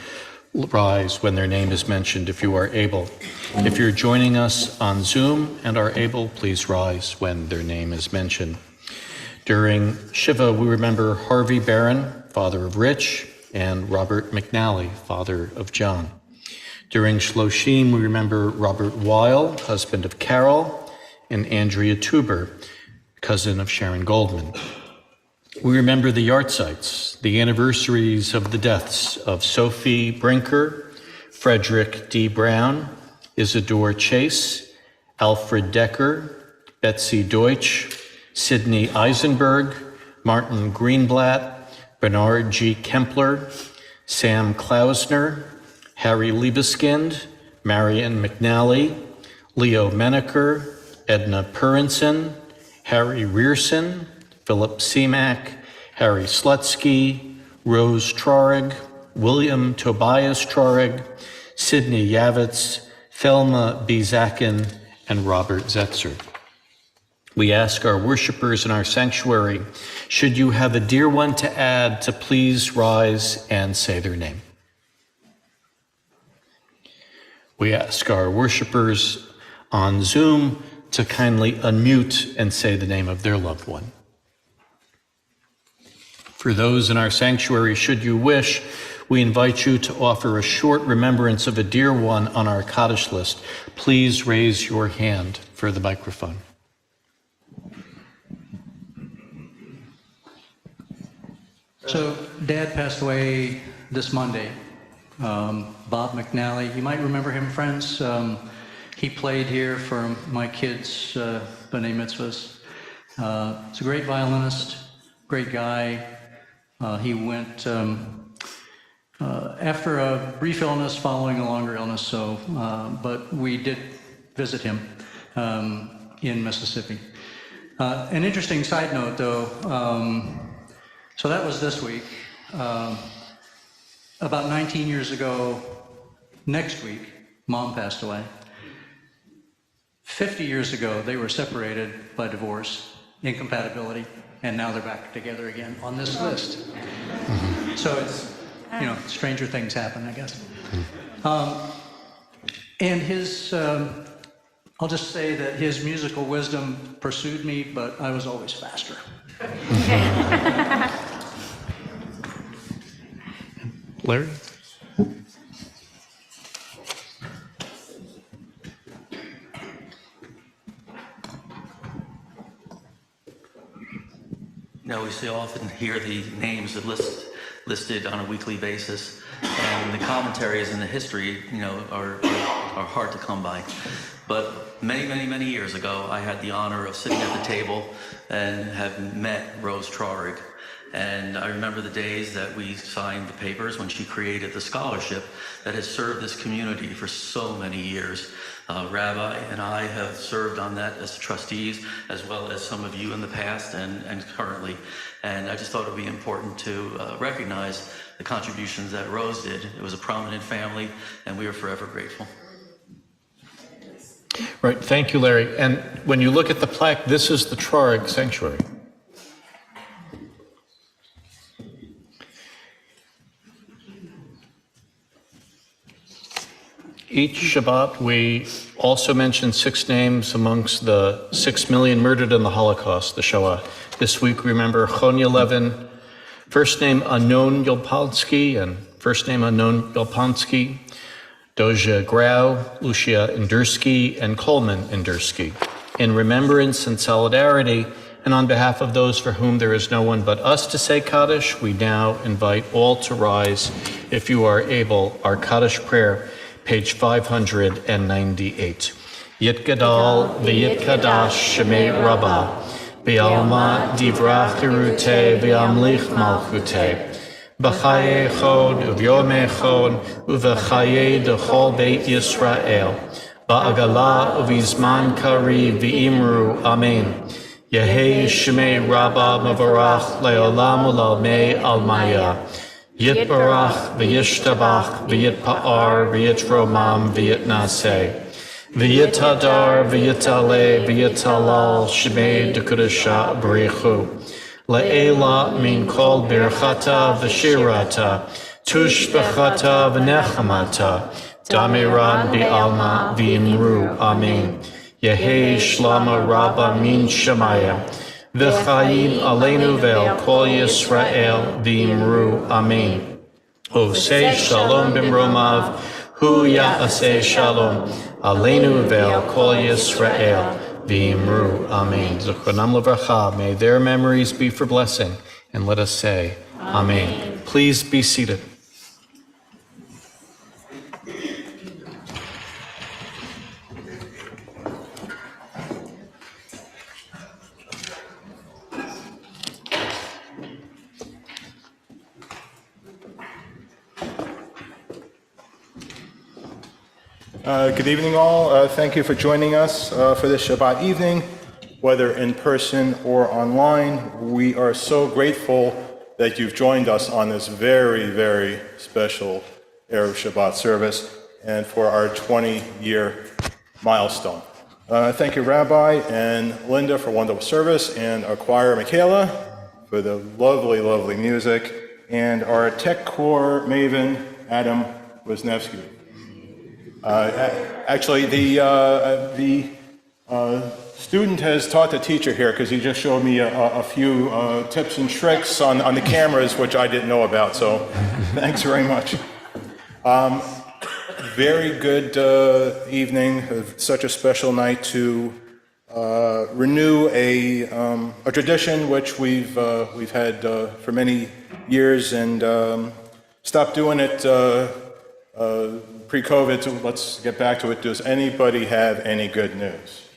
rise when their name is mentioned, if you are able. If you're joining us on Zoom and are able, please rise when their name is mentioned. During Shiva, we remember Harvey Barron, father of Rich, and Robert McNally, father of John. During Shloshim, we remember Robert Weil, husband of Carol, and Andrea Tuber, cousin of Sharon Goldman. We remember the Yartzites, the anniversaries of the deaths of Sophie Brinker, Frederick D. Brown, Isidore Chase, Alfred Decker, Betsy Deutsch, Sidney Eisenberg, Martin Greenblatt, Bernard G. Kempler, Sam Klausner, Harry Liebeskind, Marion McNally, Leo Menaker, Edna Purinson, Harry Rearson, Philip Seamack, Harry Slutsky, Rose Trarig, William Tobias Trarig, Sidney Yavitz, Thelma B. Zakin, and Robert Zetzer. We ask our worshipers in our sanctuary, should you have a dear one to add, to please rise and say their name. We ask our worshipers on Zoom to kindly unmute and say the name of their loved one. For those in our sanctuary, should you wish, we invite you to offer a short remembrance of a dear one on our Kaddish list. Please raise your hand for the microphone. So Dad passed away this Monday. Bob McNally, you might remember him, friends. He played here for my kids' B'nai Mitzvahs. He's a great violinist, great guy. He went after a brief illness following a longer illness, but we did visit him in Mississippi. An interesting side note, though, so that was this week. About 19 years ago, next week, Mom passed away. 50 years ago, they were separated by divorce, incompatibility, and now they're back together again on this list. So it's, stranger things happen, I guess. And his, I'll just say that his musical wisdom pursued me, but I was always faster. Larry? We often hear the names listed on a weekly basis, and the commentaries and the history, are hard to come by. But many years ago, I had the honor of sitting at the table and have met Rose Trarig. And I remember the days that we signed the papers when she created the scholarship that has served this community for so many years. Rabbi and I have served on that as trustees, as well as some of you in the past and currently. And I just thought it would be important to recognize the contributions that Rose did. It was a prominent family, and we are forever grateful. Right, thank you, Larry. And when you look at the plaque, this is the Trarig Sanctuary. Each Shabbat, we also mention 6 names amongst the 6 million murdered in the Holocaust, the Shoah. This week, we remember Chonya Levin, first name unknown Yolpansky, and first name unknown Yolpansky, Doja Grau, Lucia Indersky, and Coleman Indersky. In remembrance and solidarity, and on behalf of those for whom there is no one but us to say Kaddish, we now invite all to rise, if you are able, our Kaddish prayer, page 598. Yitgadal v'yitkadash shemei Rabbah, b'alma divrach hirutei v'amlich malchutei, b'chaye chod uvyome chod uv'chaye dechol beit Yisrael, ba'agala uv'izman kari v'imru amen. Yehi Shemei Rabba Mavarach Leolam Ulamei Almaya. Yitbarach v'yishtabach v'yitpa'ar v'yitromam v'yitnaseh. V'yitadar v'yitale v'yitalal Shemei Dekudasha B'richu. Le'ela min kol birchata v'shirata. Tushbechata v'nechamata. Damiran bi'alma v'imru. Amen. Yehi Shlama Rabba min Shemaya. V'chaim aleinu ve'al kol Yisrael v'imru. Amen. Oseh shalom b'mromav, hu ya'aseh shalom, aleinu ve'al kol Yisrael v'imru. Amen. Zichronam levracha, may their memories be for blessing, and let us say, Amen. Please be seated. Good evening, all. Thank you for joining us for this Shabbat evening, whether in person or online. We are so grateful that you've joined us on this very, very special Erev Shabbat service and for our 20-year milestone. Thank you, Rabbi and Linda, for wonderful service, and our choir, Michaela, for the lovely, lovely music, and our tech corps maven, Adam Wisniewski. Actually, the student has taught the teacher here because he just showed me a few tips and tricks on the cameras, which I didn't know about, so thanks very much. Very good evening, such a special night to renew a tradition which we've had for many years and stopped doing it pre-COVID, so let's get back to it. Does anybody have any good news?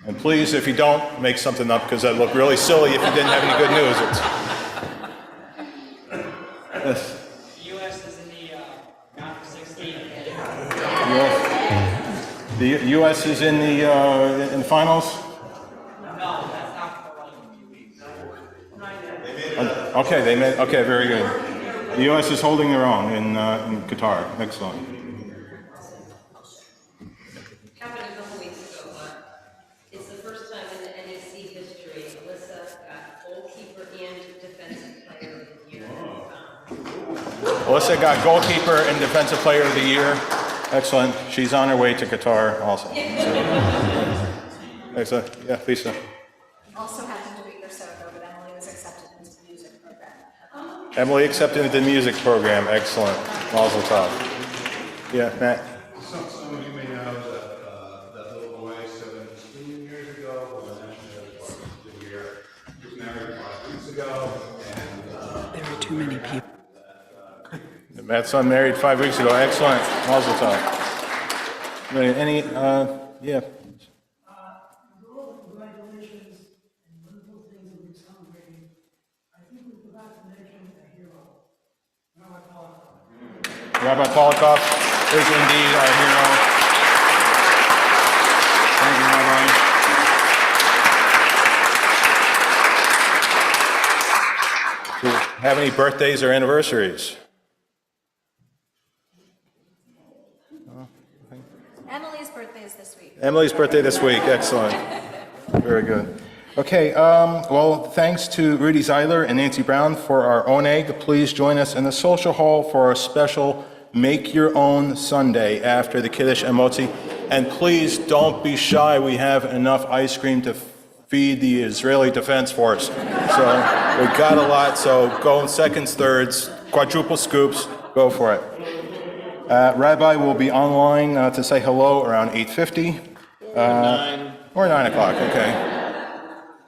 And please, if you don't, make something up, because that'd look really silly if you didn't have any good news. Yes. The U.S. is in the round of 16. The U.S. is in the finals? No, that's not for like 2 weeks. Okay, they made. Okay, very good. The U.S. is holding their own in Qatar. Excellent. Happened a couple weeks ago, but it's the first time in the NEC history Alyssa got goalkeeper and defensive player of the year. Alyssa got goalkeeper and defensive player of the year. Excellent. She's on her way to Qatar also. Excellent. Yeah, Lisa. Also happened a week or so ago, but Emily was accepted into the music program. Emily accepted into the music program. Excellent. Mazel tov. Yeah, Matt. Some of you may know that little boy 17 years ago was actually here. He was married 5 weeks ago, and there are too many people. Matt's son married 5 weeks ago. Excellent. Mazel tov. Any, yeah. Rabbi Polikoff is indeed our hero. Thank you, Rabbi. Do you have any birthdays or anniversaries? Emily's birthday is this week. Emily's birthday this week. Excellent. Very good. Okay, well, thanks to Rudy Zeiler and Nancy Brown for our oneg. Please join us in the social hall for our special Make Your Own Sunday after the Kiddush and Motzi. And please don't be shy. We have enough ice cream to feed the Israeli Defense Force. So we got a lot, so go in seconds, thirds, quadruple scoops, go for it. Rabbi will be online to say hello around 8:50. Or 9 o'clock, okay.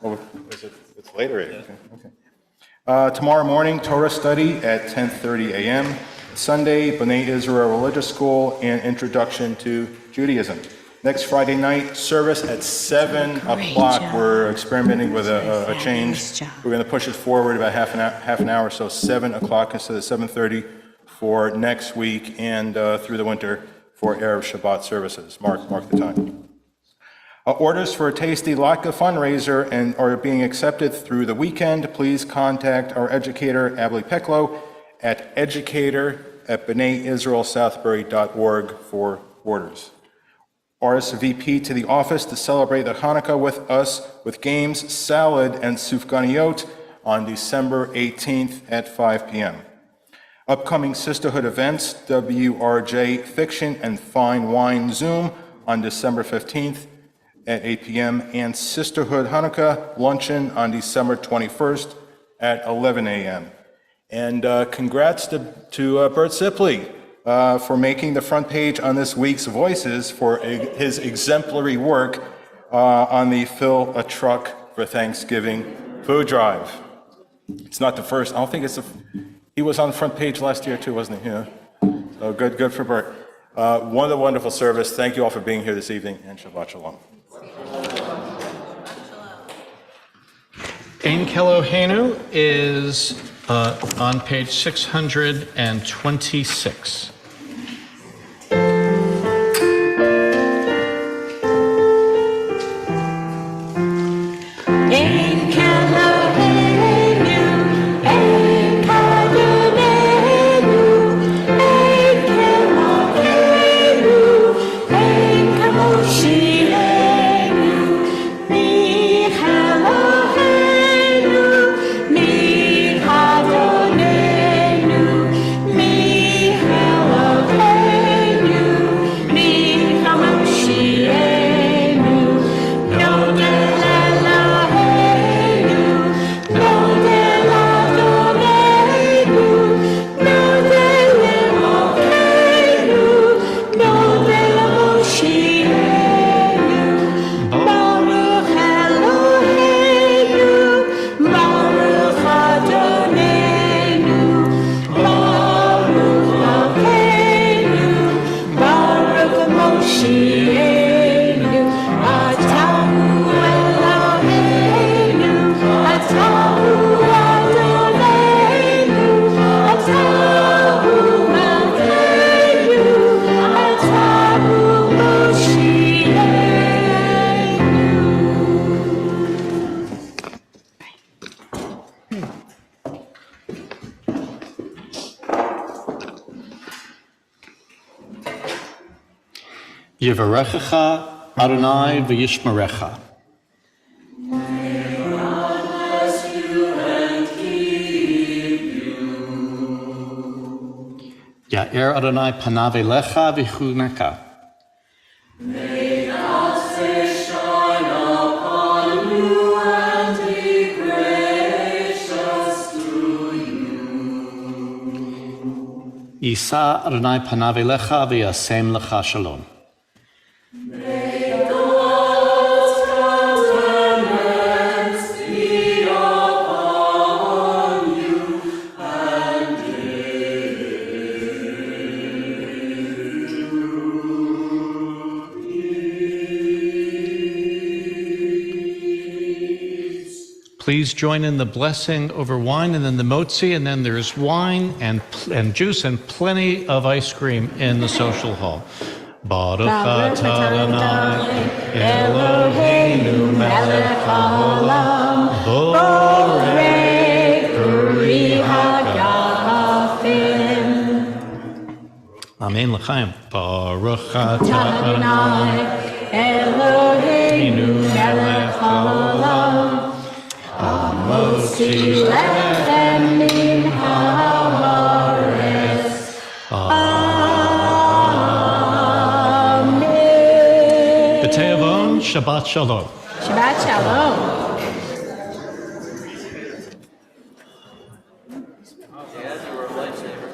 Oh, it's later, okay. Tomorrow morning, Torah study at 10:30 a.m. Sunday, B'nai Israel Religious School and Introduction to Judaism. Next Friday night, service at 7 o'clock. We're experimenting with a change. We're going to push it forward about half an hour, so 7 o'clock instead of 7:30 for next week and through the winter for Erev Shabbat services. Mark the time. Orders for a tasty latke fundraiser and are being accepted through the weekend. Please contact our educator, Abby Peklo, at educator@bneiisraelsouthbury.org for orders. RSVP to the office to celebrate the Hanukkah with us with games, salad, and sufganiyot on December 18th at 5 p.m. Upcoming sisterhood events, WRJ Fiction and Fine Wine Zoom on December 15th at 8 p.m. and Sisterhood Hanukkah Luncheon on December 21st at 11 a.m. And congrats to Bert Sipley for making the front page on this week's Voices for his exemplary work on the Fill a Truck for Thanksgiving food drive. It's not the first, I don't think it's he was on the front page last year too, wasn't he? Yeah. So good for Bert. What a wonderful service. Thank you all for being here this evening, and Shabbat Shalom. Ein Kelohenu is on page 626. Yivarechecha Adonai v'yishmerecha. Ya'er Adonai panav elecha v'chuneka. May God's face shine upon you and be gracious to you. Yisa Adonai panav elecha v'yasem lecha shalom. May the Lord's countenance be upon you and Please join in the blessing over wine and then the motzi, and then there's wine and juice and plenty of ice cream in the social hall. Baruch atah Adonai Eloheinu melech haolam borei peri hagafim. Amen l'chaim. Baruch atah Adonai Eloheinu melech haolam hamotzi lechem min haaretz. Shabbat Shalom. Shabbat Shalom. Dad, you were a lifesaver.